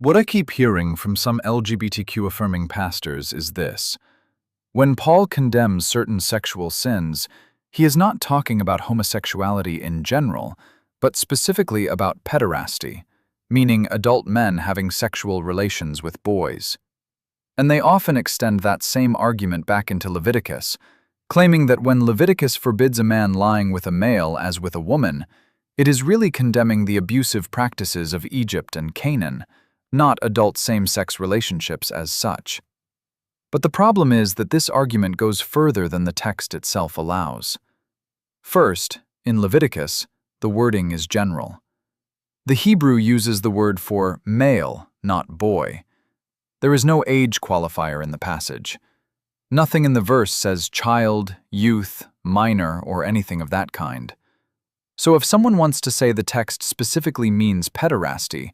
What I keep hearing from some LGBTQ affirming pastors is this. When Paul condemns certain sexual sins, he is not talking about homosexuality in general, but specifically about pederasty, meaning adult men having sexual relations with boys. And they often extend that same argument back into Leviticus, claiming that when Leviticus forbids a man lying with a male as with a woman, it is really condemning the abusive practices of Egypt and Canaan, not adult same-sex relationships as such. But the problem is that this argument goes further than the text itself allows. First, in Leviticus, the wording is general. The Hebrew uses the word for male, not boy. There is no age qualifier in the passage. Nothing in the verse says child, youth, minor, or anything of that kind. So if someone wants to say the text specifically means pederasty,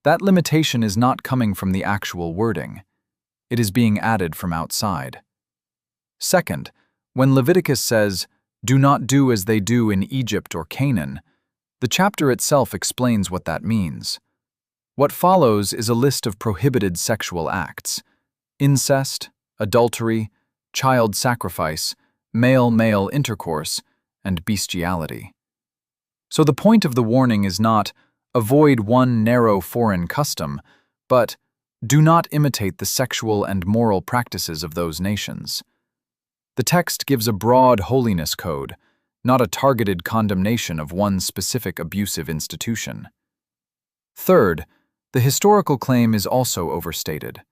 that limitation is not coming from the actual wording. It is being added from outside. Second, when Leviticus says, "Do not do as they do in Egypt or Canaan," the chapter itself explains what that means. What follows is a list of prohibited sexual acts: incest, adultery, child sacrifice, male-male intercourse, and bestiality. So the point of the warning is not, avoid one narrow foreign custom, but do not imitate the sexual and moral practices of those nations. The text gives a broad holiness code, not a targeted condemnation of one specific abusive institution. Third, the historical claim is also overstated.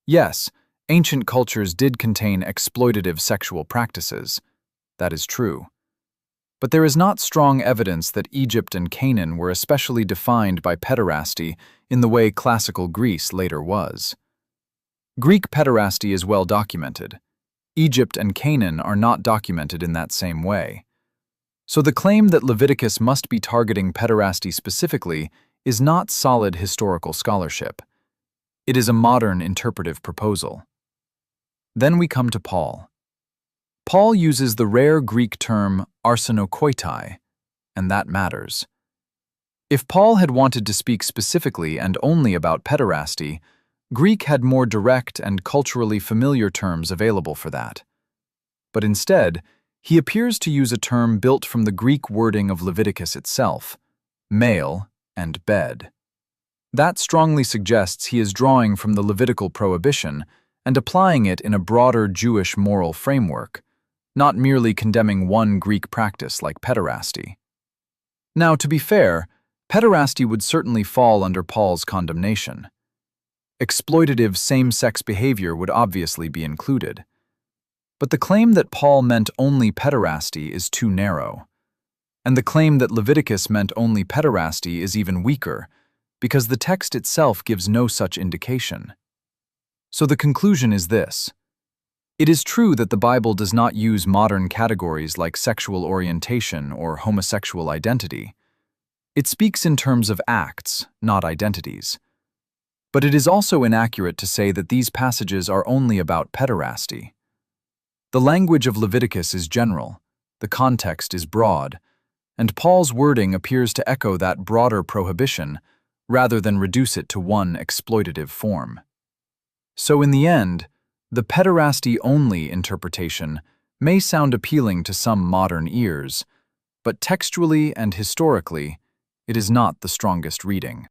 Yes, ancient cultures did contain exploitative sexual practices. That is true. But there is not strong evidence that Egypt and Canaan were especially defined by pederasty in the way classical Greece later was. Greek pederasty is well documented. Egypt and Canaan are not documented in that same way. So the claim that Leviticus must be targeting pederasty specifically is not solid historical scholarship. It is a modern interpretive proposal. Then we come to Paul. Paul uses the rare Greek term arsenokoitai, and that matters. If Paul had wanted to speak specifically and only about pederasty, Greek had more direct and culturally familiar terms available for that. But instead, he appears to use a term built from the Greek wording of Leviticus itself, male and bed. That strongly suggests he is drawing from the Levitical prohibition and applying it in a broader Jewish moral framework, not merely condemning one Greek practice like pederasty. Now, to be fair, pederasty would certainly fall under Paul's condemnation. Exploitative same-sex behavior would obviously be included. But the claim that Paul meant only pederasty is too narrow. And the claim that Leviticus meant only pederasty is even weaker, because the text itself gives no such indication. So the conclusion is this. It is true that the Bible does not use modern categories like sexual orientation or homosexual identity. It speaks in terms of acts, not identities. But it is also inaccurate to say that these passages are only about pederasty. The language of Leviticus is general, the context is broad, and Paul's wording appears to echo that broader prohibition rather than reduce it to one exploitative form. So in the end, the pederasty-only interpretation may sound appealing to some modern ears, but textually and historically, it is not the strongest reading.